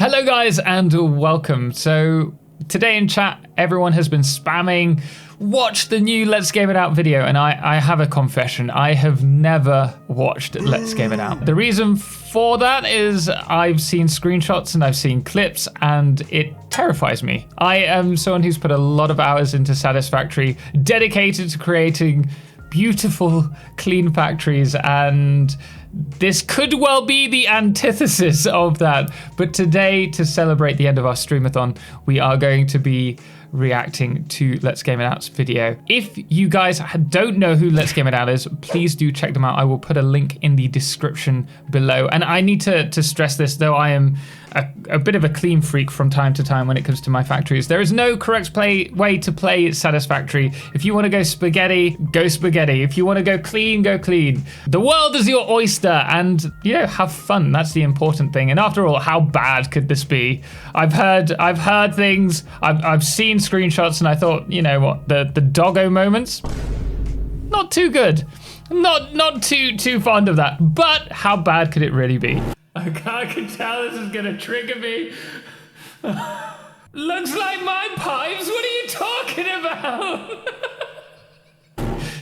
Hello guys and welcome. So today in chat, everyone has been spamming, watch the new Let's Game It Out video, and I have a confession. I have never watched Let's Game It Out. The reason for that is I've seen screenshots and I've seen clips and it terrifies me. I am someone who's put a lot of hours into Satisfactory, dedicated to creating beautiful, clean factories, and this could well be the antithesis of that. But today, to celebrate the end of our STREAMATHON, we are going to be reacting to Let's Game It Out's video. If you guys don't know who Let's Game It Out is, please do check them out. I will put a link in the description below. And I need to stress this, though I am a bit of a clean freak from time to time when it comes to my factories. There is no correct way to play Satisfactory. If you want to go spaghetti, go spaghetti. If you want to go clean, go clean. The world is your oyster, and you know, have fun. That's the important thing. And after all, how bad could this be? I've heard things. I've seen screenshots, and I thought, you know what, the doggo moments, not too good. Not too fond of that. But how bad could it really be? I can tell this is gonna trigger me. Looks like my pipes. What are you talking about?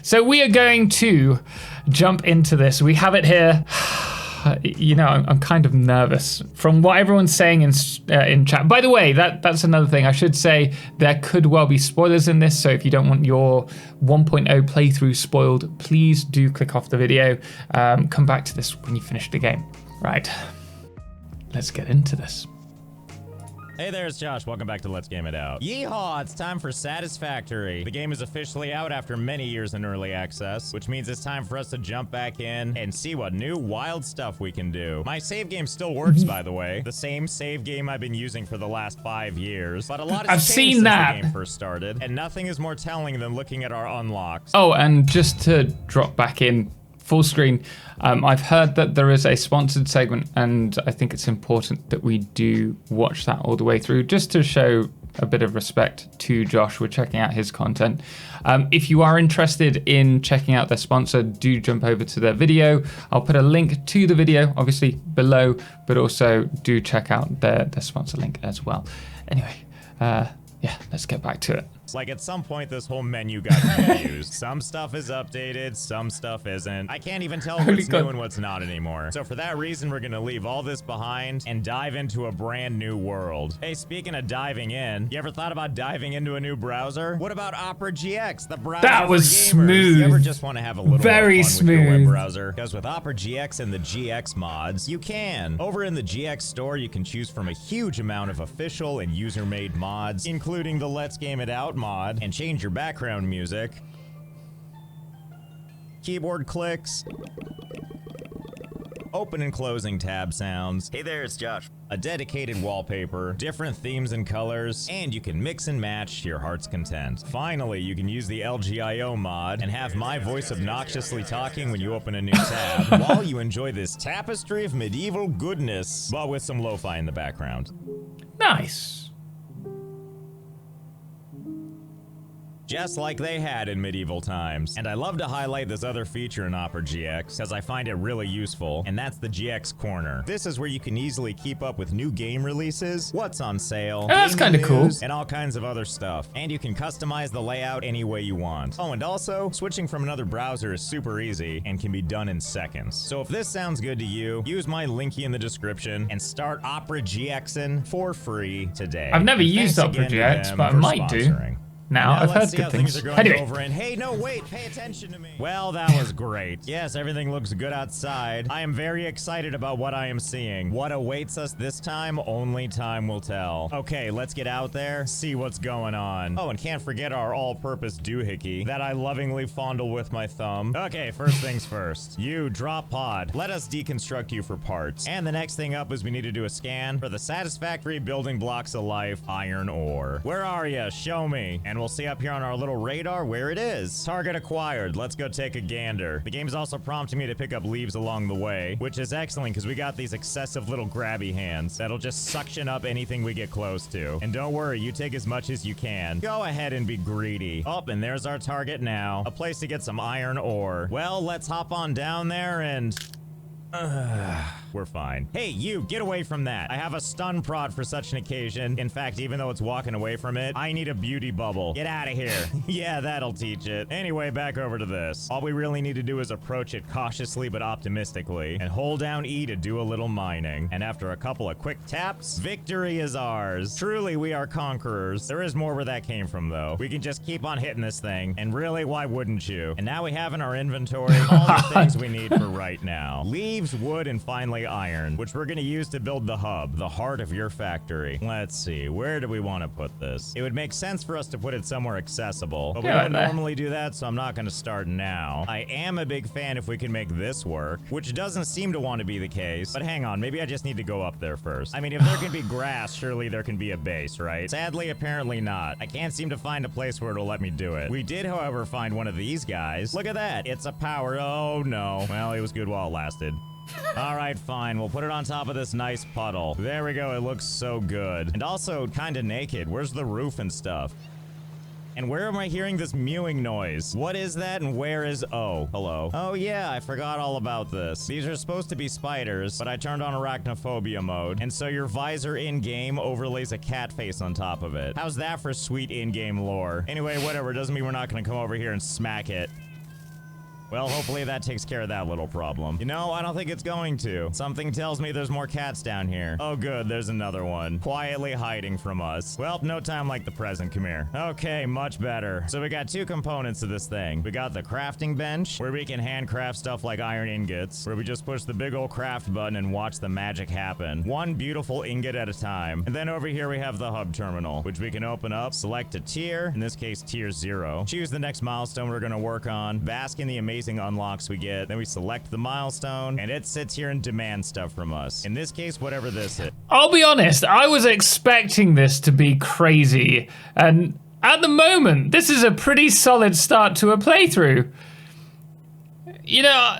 So we are going to jump into this. We have it here. You know, I'm kind of nervous from what everyone's saying in chat. By the way, that's another thing I should say. There could well be spoilers in this, so if you don't want your 1.0 playthrough spoiled, please do click off the video. Come back to this when you finish the game. Right, let's get into this. Hey there, it's Josh. Welcome back to Let's Game It Out. Yeehaw, it's time for Satisfactory. The game is officially out after many years in early access, which means it's time for us to jump back in and see what new wild stuff we can do. My save game still works, by the way. The same save game I've been using for the last 5 years, but a lot has changed since the game first started, and nothing is more telling than looking at our unlocks. Oh, and just to drop back in full screen, I've heard that there is a sponsored segment, and I think it's important that we do watch that all the way through, just to show a bit of respect to Josh. We're checking out his content. If you are interested in checking out their sponsor, do jump over to their video. I'll put a link to the video, obviously, below, but also do check out their sponsor link as well. Anyway, yeah, let's get back to it. Like, at some point, this whole menu got confused. Some stuff is updated, some stuff isn't. I can't even tell what's new and what's not anymore. So for that reason, we're gonna leave all this behind and dive into a brand new world. Hey, speaking of diving in, you ever thought about diving into a new browser? What about Opera GX, the browser that was for gamers? Smooth. You ever just want to have a little very more fun smooth with your web browser? Because with Opera GX and the GX mods, you can. Over in the GX store, you can choose from a huge amount of official and user-made mods, including the Let's Game It Out mod, and change your background music, keyboard clicks, open and closing tab sounds. Hey there, it's Josh. A dedicated wallpaper, different themes and colors, and you can mix and match to your heart's content. Finally, you can use the LGIO mod and have my voice obnoxiously talking when you open a new tab while you enjoy this tapestry of medieval goodness, but with some lo-fi in the background. Nice. Just like they had in medieval times. And I love to highlight this other feature in Opera GX because I find it really useful, and that's the GX Corner. This is where you can easily keep up with new game releases, what's on sale, that's kind of cool, and all kinds of other stuff. And you can customize the layout any way you want. Oh, and also, switching from another browser is super easy and can be done in seconds. So if this sounds good to you, use my linky in the description and start Opera GXing for free today. I've never used Opera GX, but I might do. Now I've heard good things. Anyway. Over and hey, no, wait, pay attention to me. Well, that was great. Yes, everything looks good outside. I am very excited about what I am seeing. What awaits us this time, only time will tell. Okay, let's get out there, see what's going on. Oh, and can't forget our all-purpose doohickey that I lovingly fondle with my thumb. Okay, first things first. You, drop pod. Let us deconstruct you for parts. And the next thing up is we need to do a scan for the Satisfactory building blocks of life, iron ore. Where are you? Show me. And we'll see up here on our little radar where it is. Target acquired. Let's go take a gander. The game's also prompting me to pick up leaves along the way, which is excellent because we got these excessive little grabby hands that'll just suction up anything we get close to. And don't worry, you take as much as you can. Go ahead and be greedy. Oh, and there's our target now. A place to get some iron ore. Well, let's hop on down there and... We're fine. Hey, you, get away from that. I have a stun prod for such an occasion. In fact, even though it's walking away from it, I need a beauty bubble. Get out of here. Yeah, that'll teach it. Anyway, back over to this. All we really need to do is approach it cautiously but optimistically, and hold down E to do a little mining. And after a couple of quick taps, victory is ours. Truly, we are conquerors. There is more where that came from, though. We can just keep on hitting this thing, and really, why wouldn't you? And now we have in our inventory all the things we need for right now. Leaves, wood, and finally iron, which we're gonna use to build the hub, the heart of your factory. Let's see, where do we want to put this? It would make sense for us to put it somewhere accessible, but we don't normally do that, so I'm not gonna start now. I am a big fan if we can make this work, which doesn't seem to want to be the case, but hang on, maybe I just need to go up there first. I mean, if there can be grass, surely there can be a base, right? Sadly, apparently not. I can't seem to find a place where it'll let me do it. We did, however, find one of these guys. Look at that. It's a power. Oh, no. Well, it was good while it lasted. All right, fine. We'll put it on top of this nice puddle. There we go. It looks so good. And also kind of naked. Where's the roof and stuff? And where am I hearing this mewing noise? What is that and where is... Oh, hello. Oh yeah, I forgot all about this. These are supposed to be spiders, but I turned on arachnophobia mode. And so your visor in-game overlays a cat face on top of it. How's that for sweet in-game lore? Anyway, whatever. Doesn't mean we're not gonna come over here and smack it. Well, hopefully that takes care of that little problem. You know, I don't think it's going to. Something tells me there's more cats down here. Oh good, there's another one. Quietly hiding from us. Well, no time like the present. Come here. Okay, much better. So we got two components to this thing. We got the crafting bench, where we can handcraft stuff like iron ingots, where we just push the big old craft button and watch the magic happen. One beautiful ingot at a time. And then over here we have the hub terminal, which we can open up, select a tier, in this case tier 0. Choose the next milestone we're gonna work on, bask in the amazing unlocks we get, then we select the milestone, and it sits here and demands stuff from us. In this case, whatever this is. I'll be honest, I was expecting this to be crazy, and at the moment, this is a pretty solid start to a playthrough. You know,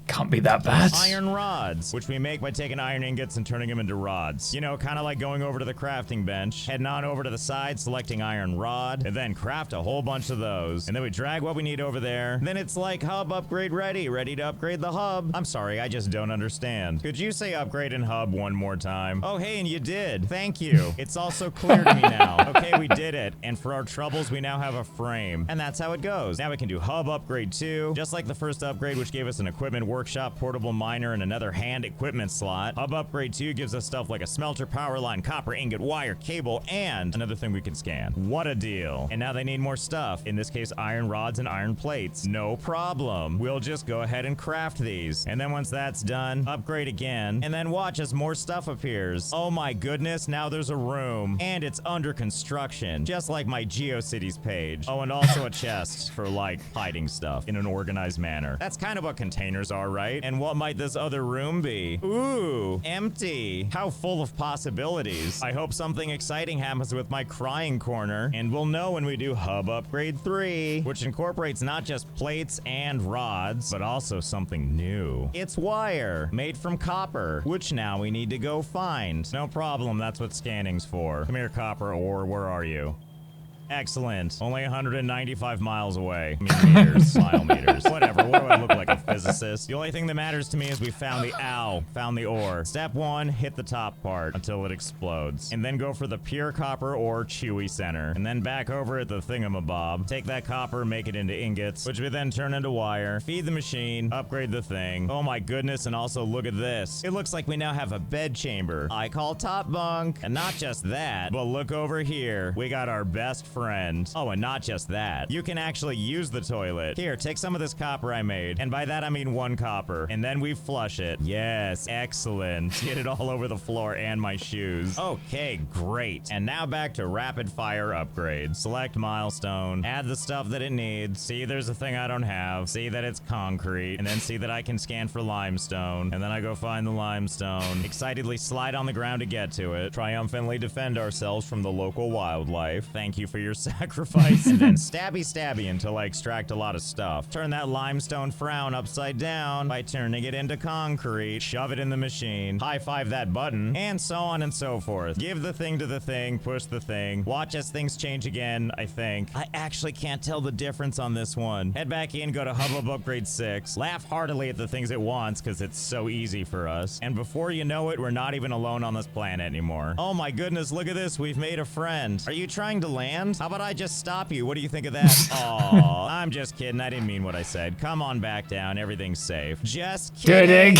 can't be that bad. Iron rods, which we make by taking iron ingots and turning them into rods. You know, kind of like going over to the crafting bench, heading on over to the side, selecting iron rod, and then craft a whole bunch of those. And then we drag what we need over there. Then it's like hub upgrade ready to upgrade the hub. I'm sorry, I just don't understand. Could you say upgrade and hub one more time? Oh, hey, and you did. Thank you. It's also clear to me now. Okay, we did it. And for our troubles, we now have a frame. And that's how it goes. Now we can do hub upgrade 2, just like the first upgrade, which gave us an equipment workshop, portable miner, and another hand equipment slot. Hub upgrade 2 gives us stuff like a smelter, power line, copper ingot, wire, cable, and another thing we can scan. What a deal. And now they need more stuff. In this case, iron rods and iron plates. No problem. We'll just go ahead and craft these. And then once that's done, upgrade again, and then watch as more stuff appears. Oh my goodness, now there's a room. And it's under construction, just like my GeoCities page. Oh, and also a chest for, like, hiding stuff in an organized manner. That's kind of what containers are, right? And what might this other room be? Ooh, empty. How full of possibilities. I hope something exciting happens with my crying corner, and we'll know when we do hub upgrade 3, which incorporates not just plates and rods, but also something new. It's wire, made from copper, which now we need to go find. No problem, that's what scanning's for. Come here, copper ore, where are you? Excellent. Only 195 miles away. I mean, meters, mile meters. Whatever. What do I look like, a physicist? The only thing that matters to me is we found the ore. Step 1, hit the top part until it explodes. And then go for the pure copper ore chewy center. And then back over at the thingamabob. Take that copper, make it into ingots, which we then turn into wire. Feed the machine, upgrade the thing. Oh my goodness, and also look at this. It looks like we now have a bed chamber. I call top bunk. And not just that, but look over here. We got our best friend. Oh, and not just that. You can actually use the toilet. Here, take some of this copper I made. And by that, I mean 1 copper. And then we flush it. Yes, excellent. Get it all over the floor and my shoes. Okay, great. And now back to rapid fire upgrades. Select milestone. Add the stuff that it needs. See there's a thing I don't have. See that it's concrete. And then see that I can scan for limestone. And then I go find the limestone. Excitedly slide on the ground to get to it. Triumphantly defend ourselves from the local wildlife. Thank you for your warrior sacrifice, and then stabby until I extract a lot of stuff. Turn that limestone frown upside down by turning it into concrete, shove it in the machine, high-five that button, and so on and so forth. Give the thing to the thing, push the thing, watch as things change again, I think. I actually can't tell the difference on this one. Head back in, go to Hubbub Upgrade 6, laugh heartily at the things it wants because it's so easy for us, and before you know it, we're not even alone on this planet anymore. Oh my goodness, look at this, we've made a friend. Are you trying to land? How about I just stop you? What do you think of that? Aw, I'm just kidding, I didn't mean what I said. Come on back down, everything's safe. Just kidding.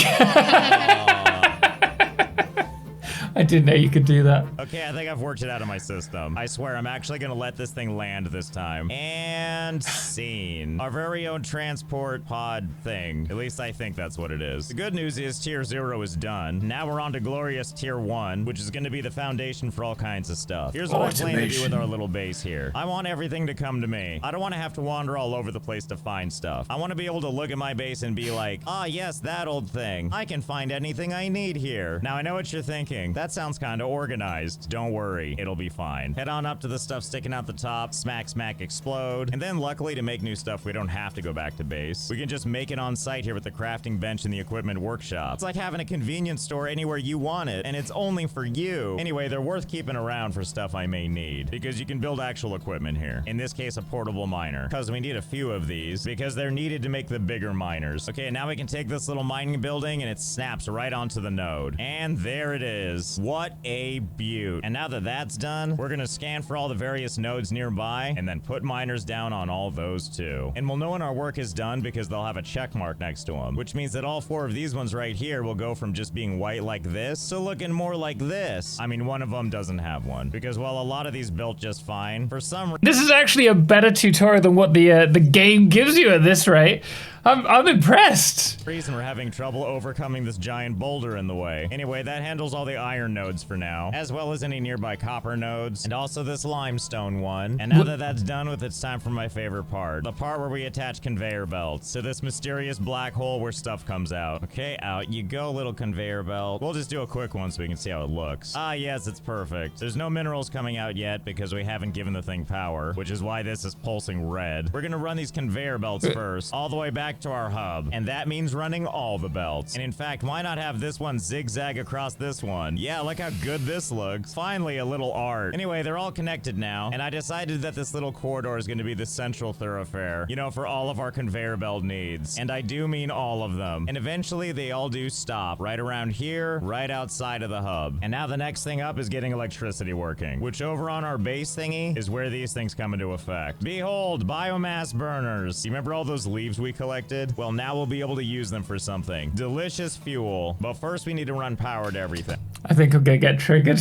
I didn't know you could do that. Okay, I think I've worked it out of my system. I swear, I'm actually gonna let this thing land this time. And scene. Our very own transport pod thing. At least I think that's what it is. The good news is Tier 0 is done. Now we're on to glorious Tier 1, which is gonna be the foundation for all kinds of stuff. Here's what I plan to do with our little base here. I want everything to come to me. I don't want to have to wander all over the place to find stuff. I want to be able to look at my base and be like, ah, yes, that old thing. I can find anything I need here. Now, I know what you're thinking. That sounds kind of organized. Don't worry, it'll be fine. Head on up to the stuff sticking out the top, smack, explode. And then luckily to make new stuff, we don't have to go back to base. We can just make it on site here with the crafting bench and the equipment workshop. It's like having a convenience store anywhere you want it, and it's only for you. Anyway, they're worth keeping around for stuff I may need, because you can build actual equipment here. In this case, a portable miner, because we need a few of these, because they're needed to make the bigger miners. Okay, now we can take this little mining building, and it snaps right onto the node. And there it is. What a beaut. And now that that's done, we're gonna scan for all the various nodes nearby and then put miners down on all those too. And we'll know when our work is done because they'll have a check mark next to them, which means that all 4 of these ones right here will go from just being white like this to looking more like this. I mean, one of them doesn't have one because while a lot of these built just fine, for some reason... This is actually a better tutorial than what the game gives you at this rate. I'm impressed. Reason we're having trouble overcoming this giant boulder in the way. Anyway, that handles all the iron nodes for now, as well as any nearby copper nodes, and also this limestone one. And now that that's done with, it's time for my favorite part. The part where we attach conveyor belts to this mysterious black hole where stuff comes out. Okay, out you go, little conveyor belt. We'll just do a quick one so we can see how it looks. Ah, yes, it's perfect. There's no minerals coming out yet because we haven't given the thing power, which is why this is pulsing red. We're gonna run these conveyor belts first, all the way back to our hub, and that means running all the belts. And in fact, why not have this one zigzag across this one? Yeah, look how good this looks. Finally, a little art. Anyway, they're all connected now, and I decided that this little corridor is going to be the central thoroughfare, you know, for all of our conveyor belt needs. And I do mean all of them. And eventually, they all do stop right around here, right outside of the hub. And now the next thing up is getting electricity working, which over on our base thingy is where these things come into effect. Behold, biomass burners. You remember all those leaves we collected? Well, now we'll be able to use them for something. Delicious fuel. But first we need to run power to everything. I think I'm gonna get triggered.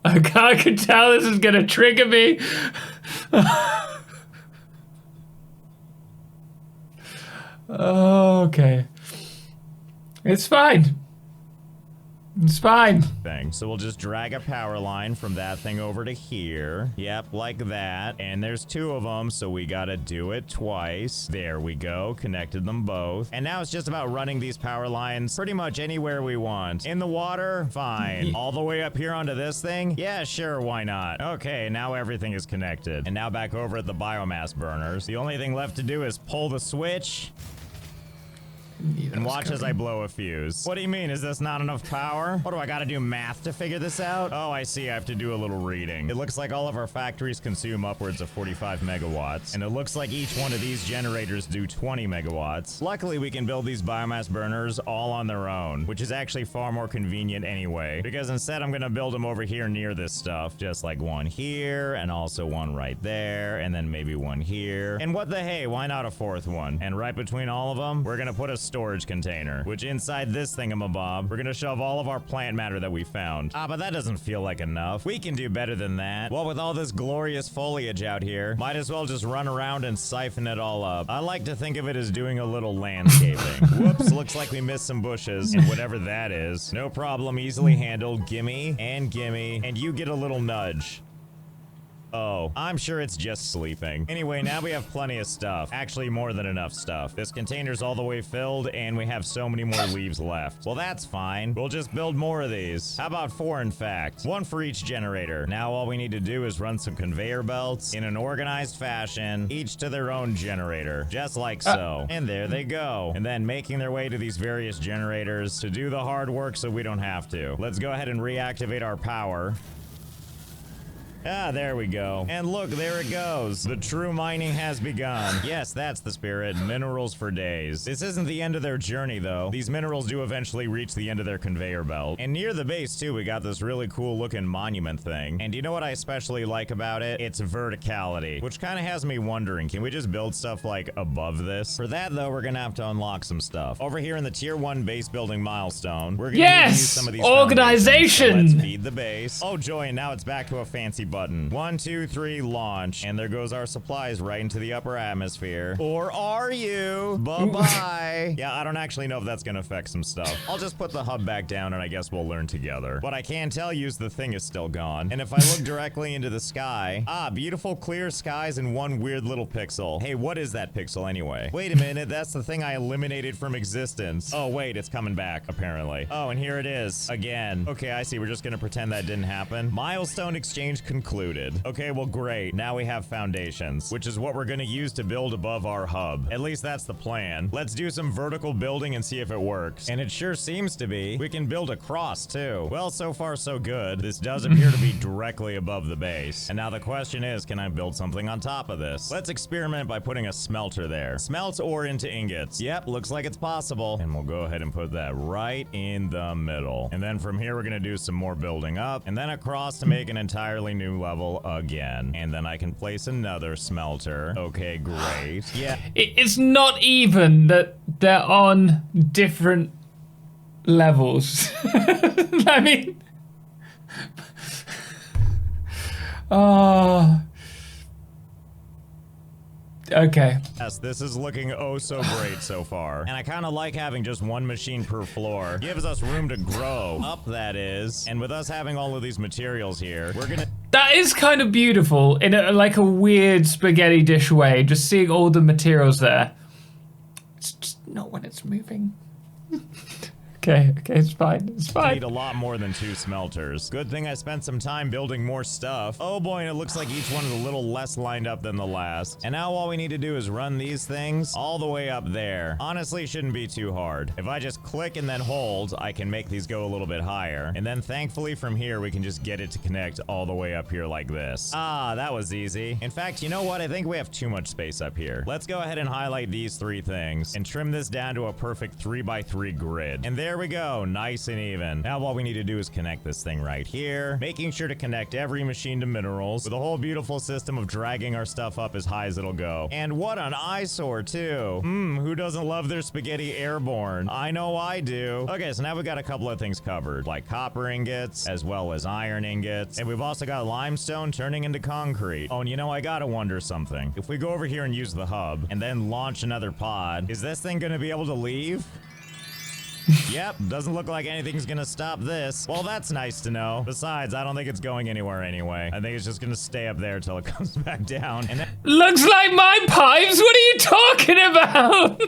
I can tell this is gonna trigger me. Okay. It's fine. It's fine. So we'll just drag a power line from that thing over to here. Yep, like that. And there's 2 of them, so we gotta do it twice. There we go, connected them both. And now it's just about running these power lines pretty much anywhere we want. In the water, fine. All the way up here onto this thing? Yeah, sure, why not? Okay, now everything is connected. And now back over at the biomass burners. The only thing left to do is pull the switch. And watch as I blow a fuse. What do you mean? Is this not enough power? What do I gotta do, math to figure this out? Oh, I see. I have to do a little reading. It looks like all of our factories consume upwards of 45 megawatts. And it looks like each one of these generators do 20 megawatts. Luckily, we can build these biomass burners all on their own, which is actually far more convenient anyway. Because instead, I'm gonna build them over here near this stuff. Just like one here, and also one right there, and then maybe one here. And what the hey, why not a 4th one? And right between all of them, we're gonna put a storage container, which inside this thingamabob, we're gonna shove all of our plant matter that we found. Ah, but that doesn't feel like enough. We can do better than that. Well, with all this glorious foliage out here, might as well just run around and siphon it all up. I like to think of it as doing a little landscaping. Whoops, looks like we missed some bushes, and whatever that is. No problem, easily handled. Gimme, and you get a little nudge. Oh, I'm sure it's just sleeping. Anyway, now we have plenty of stuff. Actually, more than enough stuff. This container's all the way filled, and we have so many more leaves left. Well, that's fine. We'll just build more of these. How about 4, in fact? 1 for each generator. Now all we need to do is run some conveyor belts in an organized fashion, each to their own generator. Just like so. And there they go. And then making their way to these various generators to do the hard work so we don't have to. Let's go ahead and reactivate our power. Ah, there we go. And look, there it goes. The true mining has begun. Yes, that's the spirit. Minerals for days. This isn't the end of their journey, though. These minerals do eventually reach the end of their conveyor belt. And near the base, too, we got this really cool looking monument thing. And you know what I especially like about it? It's verticality, which kind of has me wondering, can we just build stuff like above this? For that, though, we're gonna have to unlock some stuff. Over here in the tier 1 base building milestone, we're gonna need to use some of these organization. So let's feed the base. Oh, joy, and now it's back to a fancy button. 1, 2, 3, launch. And there goes our supplies right into the upper atmosphere. Or are you? Bye-bye. Yeah, I don't actually know if that's gonna affect some stuff. I'll just put the hub back down and I guess we'll learn together. What I can tell you is the thing is still gone. And if I look directly into the sky, beautiful clear skies and 1 weird little pixel. Hey, what is that pixel anyway? Wait a minute, that's the thing I eliminated from existence. Oh, wait, it's coming back, apparently. Oh, and here it is. Again. Okay, I see. We're just gonna pretend that didn't happen. Milestone exchange concluded. Okay, well, great. Now we have foundations, which is what we're gonna use to build above our hub. At least that's the plan. Let's do some vertical building and see if it works. And it sure seems to be. We can build across, too. Well, so far, so good. This does appear to be directly above the base. And now the question is, can I build something on top of this? Let's experiment by putting a smelter there. Smelt ore into ingots. Yep, looks like it's possible. And we'll go ahead and put that right in the middle. And then from here, we're gonna do some more building up, and then across to make an entirely new level again. And then I can place another smelter. Okay, great. Yeah. It's not even that they're on different levels. I mean, oh. Okay. Yes, this is looking oh so great so far. And I kind of like having just 1 machine per floor. Gives us room to grow up, that is. And with us having all of these materials here, we're gonna... That is kind of beautiful in like a weird spaghetti dish way, just seeing all the materials there. It's just not when it's moving. Okay, it's fine. It's fine. Need a lot more than 2 smelters. Good thing I spent some time building more stuff. Oh boy, and it looks like each one is a little less lined up than the last. And now all we need to do is run these things all the way up there. Honestly, shouldn't be too hard. If I just click and then hold, I can make these go a little bit higher. And then thankfully from here, we can just get it to connect all the way up here like this. Ah, that was easy. In fact, you know what? I think we have too much space up here. Let's go ahead and highlight these 3 things and trim this down to a perfect 3x3 grid. And there we go, nice and even. Now all we need to do is connect this thing right here, making sure to connect every machine to minerals with a whole beautiful system of dragging our stuff up as high as it'll go. And what an eyesore too. Who doesn't love their spaghetti airborne? I know I do. Okay, so now we've got a couple of things covered, like copper ingots, as well as iron ingots. And we've also got limestone turning into concrete. Oh, and you know, I gotta wonder something. If we go over here and use the hub, and then launch another pod, is this thing gonna be able to leave? Yep, doesn't look like anything's gonna stop this. Well, that's nice to know. Besides, I don't think it's going anywhere anyway. I think it's just gonna stay up there till it comes back down. And then looks like my pipes? What are you talking about?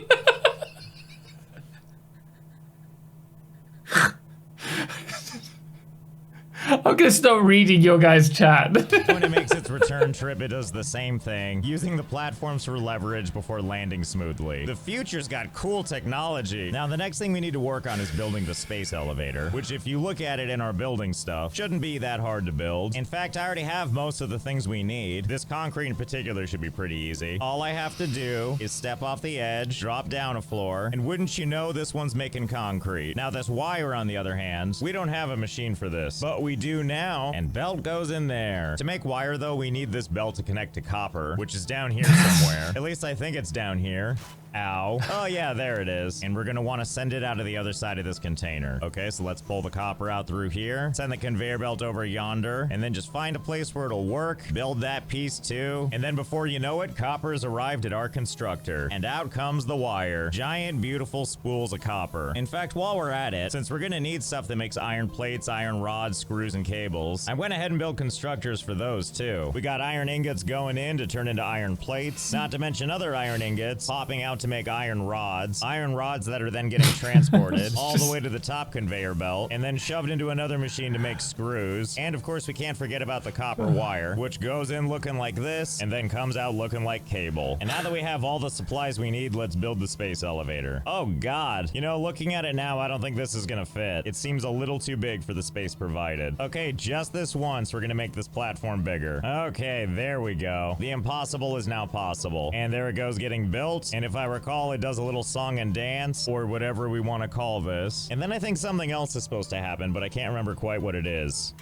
I'm gonna stop reading your guys' chat. When it makes its return trip, it does the same thing, using the platforms for leverage before landing smoothly. The future's got cool technology. Now, the next thing we need to work on is building the space elevator, which if you look at it in our building stuff, shouldn't be that hard to build. In fact, I already have most of the things we need. This concrete in particular should be pretty easy. All I have to do is step off the edge, drop down a floor, and wouldn't you know, this one's making concrete. Now, this wire, on the other hand, we don't have a machine for this, but we do now, and belt goes in there. To make wire, though, we need this belt to connect to copper, which is down here somewhere. At least I think it's down here. Ow. Oh yeah, there it is. And we're gonna want to send it out to the other side of this container. Okay, so let's pull the copper out through here, send the conveyor belt over yonder, and then just find a place where it'll work, build that piece too, and then before you know it, copper's arrived at our constructor. And out comes the wire. Giant, beautiful spools of copper. In fact, while we're at it, since we're gonna need stuff that makes iron plates, iron rods, screws, and cables, I went ahead and built constructors for those too. We got iron ingots going in to turn into iron plates, not to mention other iron ingots popping out to make iron rods that are then getting transported all the way to the top conveyor belt and then shoved into another machine to make screws. And of course, we can't forget about the copper wire, which goes in looking like this and then comes out looking like cable. And now that we have all the supplies we need, let's build the space elevator. Oh god, you know, looking at it now, I don't think this is gonna fit. It seems a little too big for the space provided. Okay, just this once, we're gonna make this platform bigger. Okay, there we go. The impossible is now possible. And there it goes getting built. And if I recall, it does a little song and dance, or whatever we want to call this. And then I think something else is supposed to happen, but I can't remember quite what it is.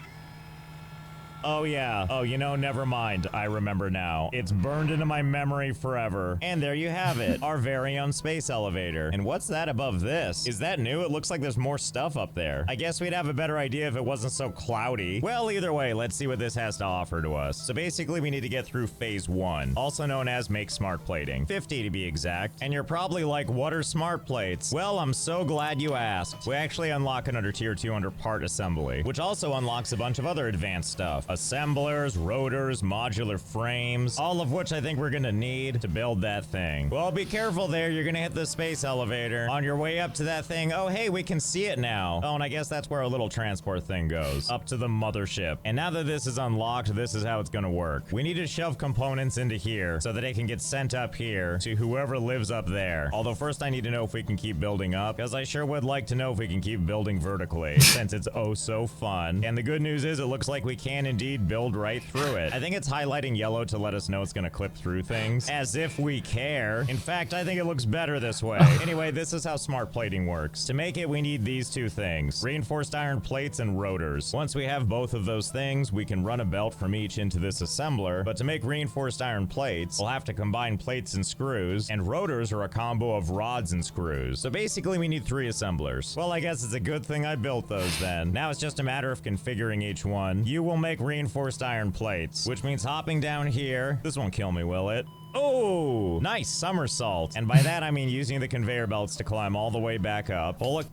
Oh yeah. Oh, you know, never mind. I remember now. It's burned into my memory forever. And there you have it. Our very own space elevator. And what's that above this? Is that new? It looks like there's more stuff up there. I guess we'd have a better idea if it wasn't so cloudy. Well, either way, let's see what this has to offer to us. So basically, we need to get through phase 1, also known as make smart plating. 50 to be exact. And you're probably like, what are smart plates? Well, I'm so glad you asked. We actually unlock it under tier 2 under part assembly, which also unlocks a bunch of other advanced stuff. Assemblers, rotors, modular frames, all of which I think we're gonna need to build that thing. Well, be careful there. You're gonna hit the space elevator. On your way up to that thing, oh, hey, we can see it now. Oh, and I guess that's where our little transport thing goes. Up to the mothership. And now that this is unlocked, this is how it's gonna work. We need to shove components into here so that it can get sent up here to whoever lives up there. Although first I need to know if we can keep building up, because I sure would like to know if we can keep building vertically, since it's oh so fun. And the good news is it looks like we can indeed build right through it. I think it's highlighting yellow to let us know it's gonna clip through things. As if we care. In fact, I think it looks better this way. Anyway, this is how smart plating works. To make it, we need these two things. Reinforced iron plates and rotors. Once we have both of those things, we can run a belt from each into this assembler. But to make reinforced iron plates, we'll have to combine plates and screws, and rotors are a combo of rods and screws. So basically, we need 3 assemblers. Well, I guess it's a good thing I built those then. Now it's just a matter of configuring each one. You will make reinforced iron plates, which means hopping down here. This won't kill me, will it? Oh, nice somersault. And by that, I mean using the conveyor belts to climb all the way back up. Pull it.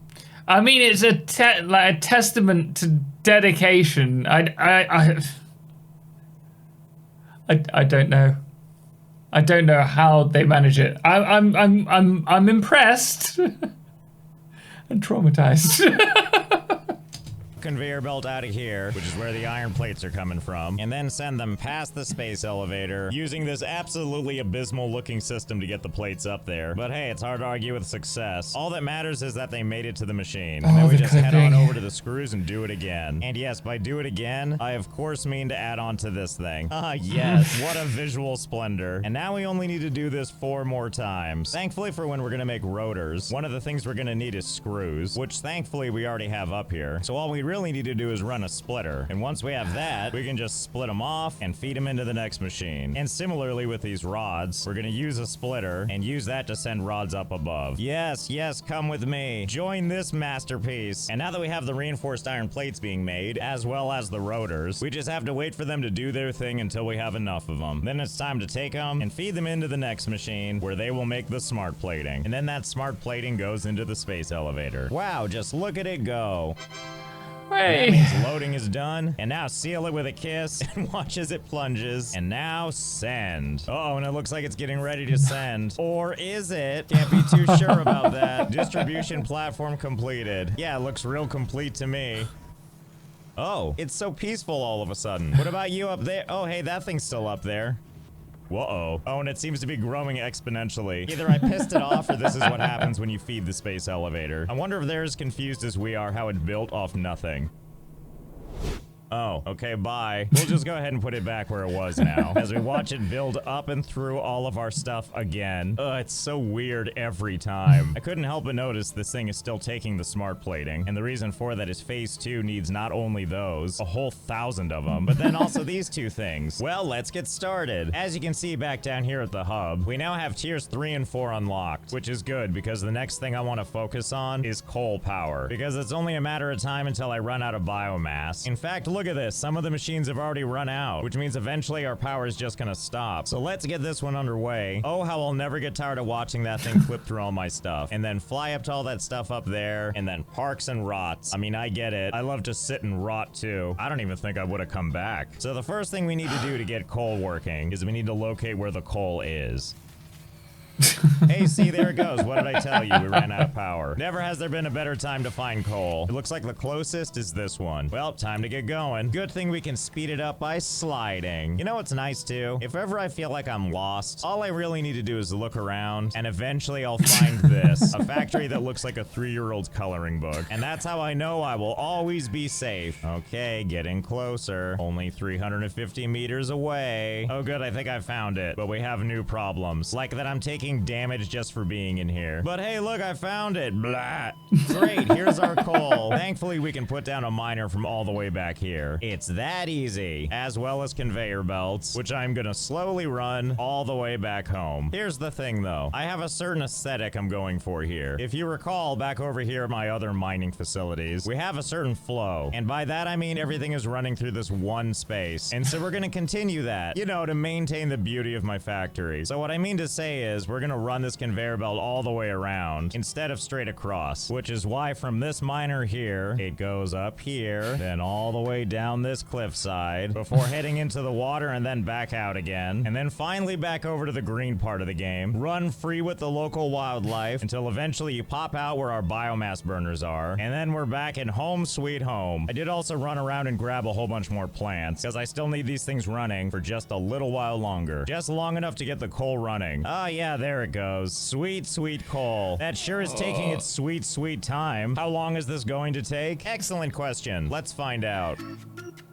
I mean, it's a testament to dedication. I don't know. I don't know how they manage it. I'm impressed and traumatized. Conveyor belt out of here, which is where the iron plates are coming from, and then send them past the space elevator using this absolutely abysmal looking system to get the plates up there. But hey, it's hard to argue with success. All that matters is that they made it to the machine. And then we just head on over to the screws and do it again. And yes, by do it again, I of course mean to add on to this thing. Ah, yes, what a visual splendor. And now we only need to do this 4 more times. Thankfully for when we're gonna make rotors, one of the things we're gonna need is screws, which thankfully we already have up here. So all we really need to do is run a splitter. And once we have that, we can just split them off and feed them into the next machine. And similarly with these rods, we're gonna use a splitter and use that to send rods up above. Yes, yes, come with me. Join this masterpiece. And now that we have the reinforced iron plates being made, as well as the rotors, we just have to wait for them to do their thing until we have enough of them. Then it's time to take them and feed them into the next machine where they will make the smart plating. And then that smart plating goes into the space elevator. Wow, just look at it go. That means loading is done, and now seal it with a kiss, and watch as it plunges, and now send. Uh-oh, and it looks like it's getting ready to send. Or is it? Can't be too sure about that. Distribution platform completed. Yeah, it looks real complete to me. Oh, it's so peaceful all of a sudden. What about you up there? Oh, hey, that thing's still up there. Whoa. Oh, and it seems to be growing exponentially. Either I pissed it off or this is what happens when you feed the space elevator. I wonder if they're as confused as we are how it built off nothing. Oh, okay, bye. We'll just go ahead and put it back where it was now. As we watch it build up and through all of our stuff again. It's so weird every time. I couldn't help but notice this thing is still taking the smart plating. And the reason for that is phase 2 needs not only those, a whole 1,000 of them, but then also these two things. Well, let's get started. As you can see back down here at the hub, we now have tiers 3 and 4 unlocked, which is good because the next thing I want to focus on is coal power, because it's only a matter of time until I run out of biomass. In fact, look at this. Some of the machines have already run out, which means eventually our power is just gonna stop. So let's get this one underway. Oh, how I'll never get tired of watching that thing clip through all my stuff, and then fly up to all that stuff up there, and then parks and rots. I mean, I get it. I love to sit and rot too. I don't even think I would have come back. So the first thing we need to do to get coal working is we need to locate where the coal is. Hey, see, there it goes. What did I tell you? We ran out of power. Never has there been a better time to find coal. It looks like the closest is this one. Well, time to get going. Good thing we can speed it up by sliding. You know what's nice too? If ever I feel like I'm lost, all I really need to do is look around, and eventually I'll find this. A factory that looks like a 3-year-old's coloring book. And that's how I know I will always be safe. Okay, getting closer. Only 350 meters away. Oh good, I think I found it. But we have new problems. Like that I'm taking damage just for being in here. But hey, look, I found it. Blah. Great, here's our coal. Thankfully, we can put down a miner from all the way back here. It's that easy. As well as conveyor belts, which I'm gonna slowly run all the way back home. Here's the thing though. I have a certain aesthetic I'm going for here. If you recall, back over here at my other mining facilities, we have a certain flow. And by that, I mean everything is running through this one space. And so we're gonna continue that, you know, to maintain the beauty of my factory. So what I mean to say is, we're gonna run this conveyor belt all the way around instead of straight across, which is why from this miner here, it goes up here, then all the way down this cliffside before heading into the water and then back out again, and then finally back over to the green part of the game. Run free with the local wildlife until eventually you pop out where our biomass burners are, and then we're back in home sweet home. I did also run around and grab a whole bunch more plants because I still need these things running for just a little while longer, just long enough to get the coal running. Ah, yeah, there it goes. Sweet, sweet coal. That sure is taking its sweet, sweet time. How long is this going to take? Excellent question. Let's find out.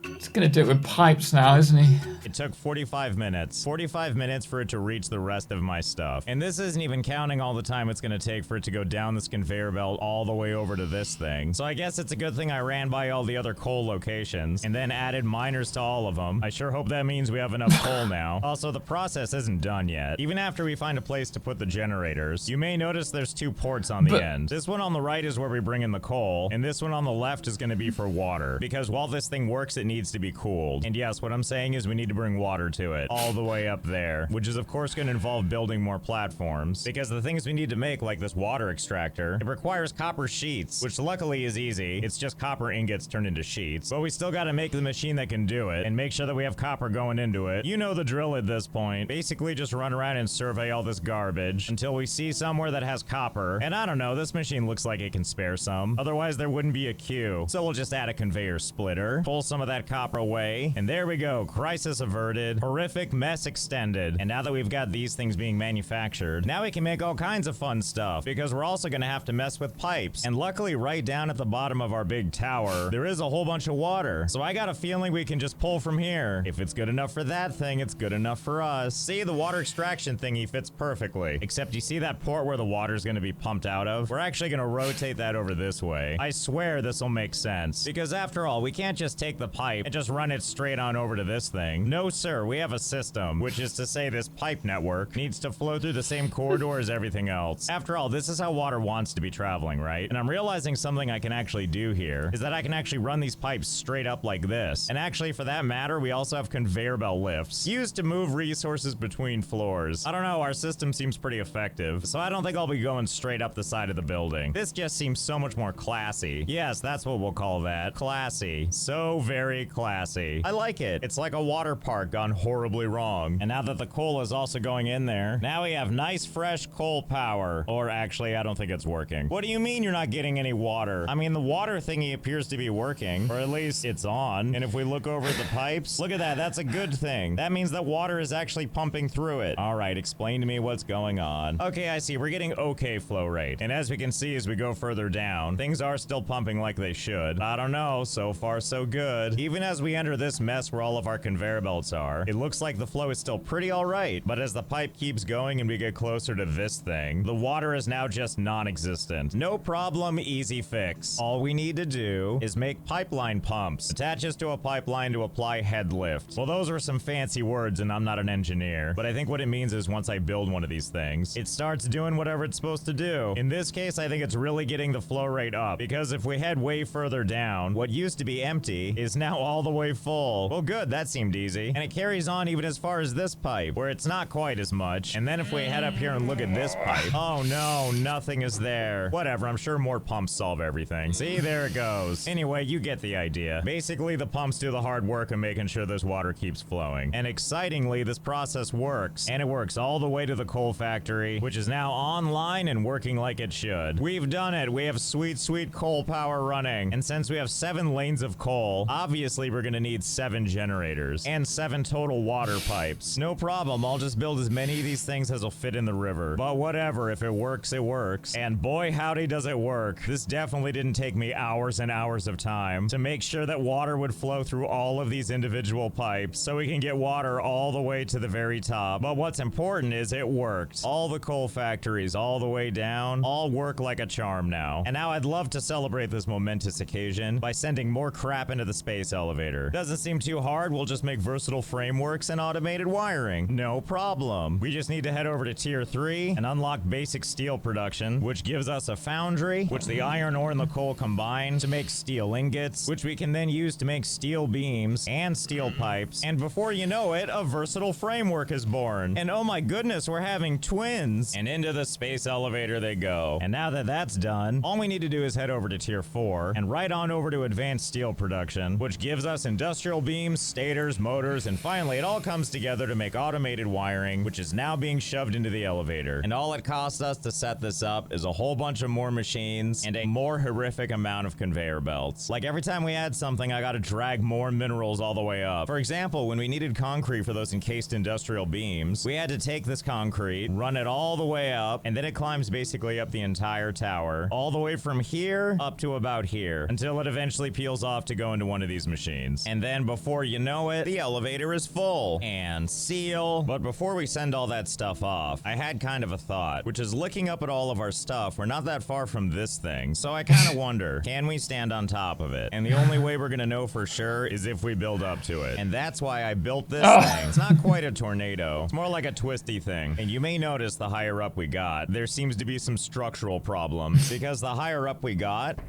He's gonna do it with pipes now, isn't he? It took 45 minutes. 45 minutes for it to reach the rest of my stuff. And this isn't even counting all the time it's gonna take for it to go down this conveyor belt all the way over to this thing. So I guess it's a good thing I ran by all the other coal locations and then added miners to all of them. I sure hope that means we have enough coal now. Also, the process isn't done yet. Even after we find a place to put the generators, you may notice there's 2 ports on the end. This one on the right is where we bring in the coal, and this one on the left is gonna be for water. Because while this thing works, it needs to be cooled. And yes, what I'm saying is we need to bring water to it all the way up there, which is of course going to involve building more platforms, because the things we need to make, like this water extractor, it requires copper sheets, which luckily is easy. It's just copper ingots turned into sheets, but we still got to make the machine that can do it and make sure that we have copper going into it. You know the drill at this point. Basically just run around and survey all this garbage until we see somewhere that has copper, and I don't know, this machine looks like it can spare some, otherwise there wouldn't be a queue. So we'll just add a conveyor splitter, pull some of that copper away, and there we go. Crisis averted. Horrific mess extended. And now that we've got these things being manufactured, now we can make all kinds of fun stuff, because we're also going to have to mess with pipes. And luckily, right down at the bottom of our big tower, there is a whole bunch of water. So I got a feeling we can just pull from here. If it's good enough for that thing, it's good enough for us. See, the water extraction thingy fits perfectly. Except you see that port where the water's going to be pumped out of? We're actually going to rotate that over this way. I swear this will make sense. Because after all, we can't just take the pipe and just run it straight on over to this thing. No sir, we have a system, which is to say this pipe network needs to flow through the same corridor as everything else. After all, this is how water wants to be traveling, right? And I'm realizing something I can actually do here is that I can actually run these pipes straight up like this. And actually, for that matter, we also have conveyor belt lifts used to move resources between floors. I don't know, our system seems pretty effective, so I don't think I'll be going straight up the side of the building. This just seems so much more classy. Yes, that's what we'll call that. Classy. So very classy. I like it. It's like a water park gone horribly wrong. And now that the coal is also going in there, now we have nice fresh coal power. Or actually, I don't think it's working. What do you mean you're not getting any water? I mean, the water thingy appears to be working, or at least it's on. And if we look over at the pipes, look at that. That's a good thing. That means that water is actually pumping through it. All right, explain to me what's going on. Okay, I see. We're getting okay flow rate. And as we can see, as we go further down, things are still pumping like they should. I don't know. So far, so good. Even as we enter this mess where all of our conveyor belts are, it looks like the flow is still pretty alright, but as the pipe keeps going and we get closer to this thing, the water is now just non-existent. No problem, easy fix. All we need to do is make pipeline pumps. Attaches to a pipeline to apply head lift. Well, those are some fancy words and I'm not an engineer, but I think what it means is once I build one of these things, it starts doing whatever it's supposed to do. In this case, I think it's really getting the flow rate up, because if we head way further down, what used to be empty is now all the way full. Well, good, that seemed easy. And it carries on even as far as this pipe, where it's not quite as much. And then if we head up here and look at this pipe, oh no, nothing is there. Whatever, I'm sure more pumps solve everything. See, there it goes. Anyway, you get the idea. Basically, the pumps do the hard work of making sure this water keeps flowing. And excitingly, this process works. And it works all the way to the coal factory, which is now online and working like it should. We've done it. We have sweet, sweet coal power running. And since we have 7 lanes of coal, obviously we're gonna need 7 generators and 7 total water pipes. No problem. I'll just build as many of these things as will fit in the river. But whatever, if it works, it works. And boy, howdy does it work. This definitely didn't take me hours and hours of time to make sure that water would flow through all of these individual pipes so we can get water all the way to the very top. But what's important is it worked. All the coal factories all the way down all work like a charm now. And now I'd love to celebrate this momentous occasion by sending more crap into the space elevator. Doesn't seem too hard. We'll just make versatile frameworks and automated wiring. No problem. We just need to head over to tier 3 and unlock basic steel production, which gives us a foundry, which the iron ore and the coal combine to make steel ingots, which we can then use to make steel beams and steel pipes. And before you know it, a versatile framework is born. And oh my goodness, we're having twins. And into the space elevator they go. And now that that's done, all we need to do is head over to tier 4 and right on over to advanced steel production, which gives us industrial beams, stators, motors, and finally it all comes together to make automated wiring, which is now being shoved into the elevator. And all it costs us to set this up is a whole bunch of more machines and a more horrific amount of conveyor belts. Like every time we add something, I gotta drag more minerals all the way up. For example, when we needed concrete for those encased industrial beams, we had to take this concrete, run it all the way up, and then it climbs basically up the entire tower, all the way from here up to about here, until it eventually peels off to go into one of these machines. And then before you know it, the elevator is full. And seal. But before we send all that stuff off, I had kind of a thought, which is looking up at all of our stuff, we're not that far from this thing, so I kind of wonder, can we stand on top of it? And the only way we're gonna know for sure is if we build up to it. And that's why I built this thing. It's not quite a tornado. It's more like a twisty thing. And you may notice the higher up we got, there seems to be some structural problems, because the higher up we got,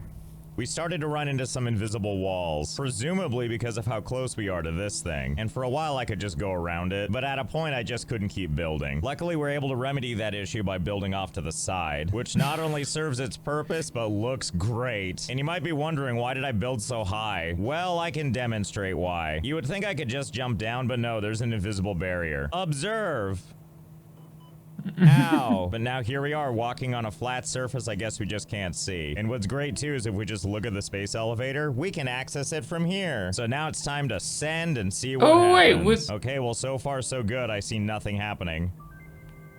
we started to run into some invisible walls, presumably because of how close we are to this thing. And for a while I could just go around it, but at a point I just couldn't keep building. Luckily we're able to remedy that issue by building off to the side, which not only serves its purpose, but looks great. And you might be wondering, why did I build so high? Well, I can demonstrate why. You would think I could just jump down, but no, there's an invisible barrier. Observe! Ow. But now here we are walking on a flat surface I guess we just can't see. And what's great too is if we just look at the space elevator, we can access it from here. So now it's time to send and see what happens. Okay, well so far so good. I see nothing happening.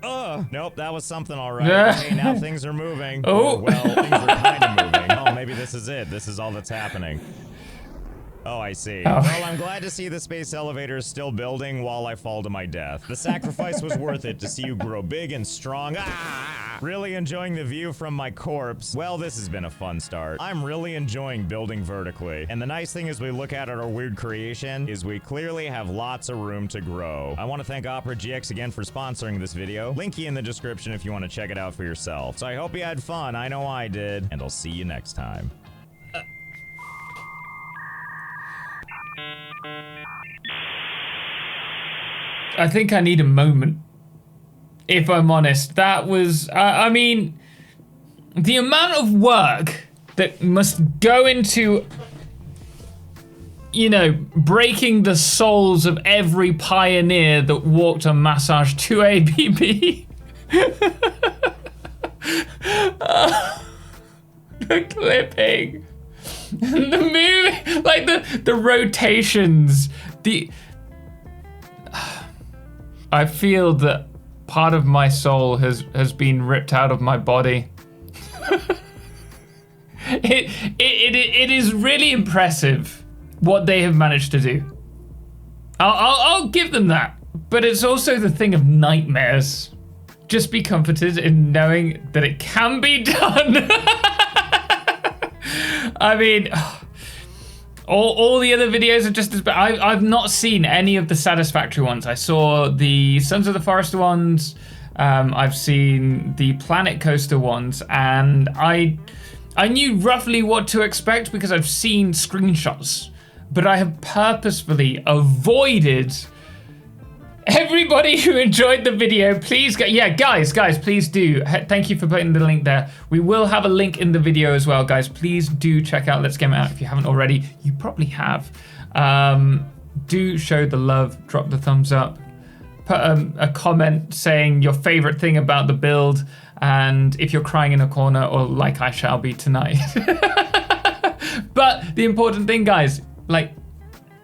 Nope, that was something alright. Okay, now things are moving. Well, things are kind of moving. Oh, maybe this is it. This is all that's happening. Oh, I see. Well, I'm glad to see the space elevator is still building while I fall to my death. The sacrifice was worth it to see you grow big and strong. Really enjoying the view from my corpse. Well, this has been a fun start. I'm really enjoying building vertically. And the nice thing as we look at our weird creation is we clearly have lots of room to grow. I want to thank Opera GX again for sponsoring this video. Linky in the description if you want to check it out for yourself. So I hope you had fun. I know I did. And I'll see you next time. I think I need a moment, if I'm honest. That was, I mean, the amount of work that must go into, you know, breaking the souls of every pioneer that walked on Massage 2ABB. The clipping, and the movie, like the rotations, I feel that part of my soul has been ripped out of my body. It is really impressive what they have managed to do. I'll give them that. But it's also the thing of nightmares. Just be comforted in knowing that it can be done. I mean, all the other videos are just as bad. I've not seen any of the Satisfactory ones. I saw the Sons of the Forest ones. I've seen the Planet Coaster ones, and I knew roughly what to expect because I've seen screenshots, but I have purposefully avoided. Everybody who enjoyed the video, please go. Yeah, guys, please do. Thank you for putting the link there. We will have a link in the video as well, guys. Please do check out Let's Game It Out if you haven't already. You probably have. Do show the love. Drop the thumbs up. Put a comment saying your favorite thing about the build, and if you're crying in a corner or like I shall be tonight. But the important thing, guys, like,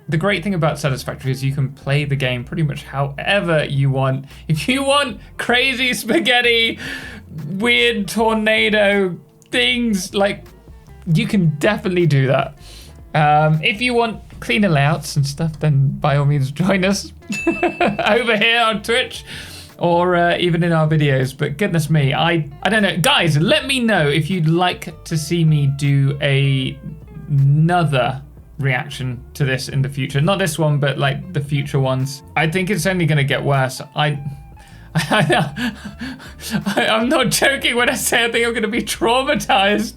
the great thing about Satisfactory is you can play the game pretty much however you want. If you want crazy spaghetti, weird tornado things, like, you can definitely do that. If you want cleaner layouts and stuff, then by all means join us over here on Twitch or even in our videos. But goodness me, I don't know. Guys, let me know if you'd like to see me do another reaction to this in the future. Not this one, but like the future ones. I think it's only going to get worse. I'm not joking when I say I think I'm going to be traumatized.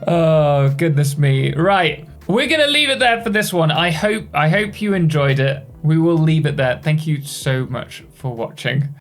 Oh, goodness me. Right. We're going to leave it there for this one. I hope you enjoyed it. We will leave it there. Thank you so much for watching.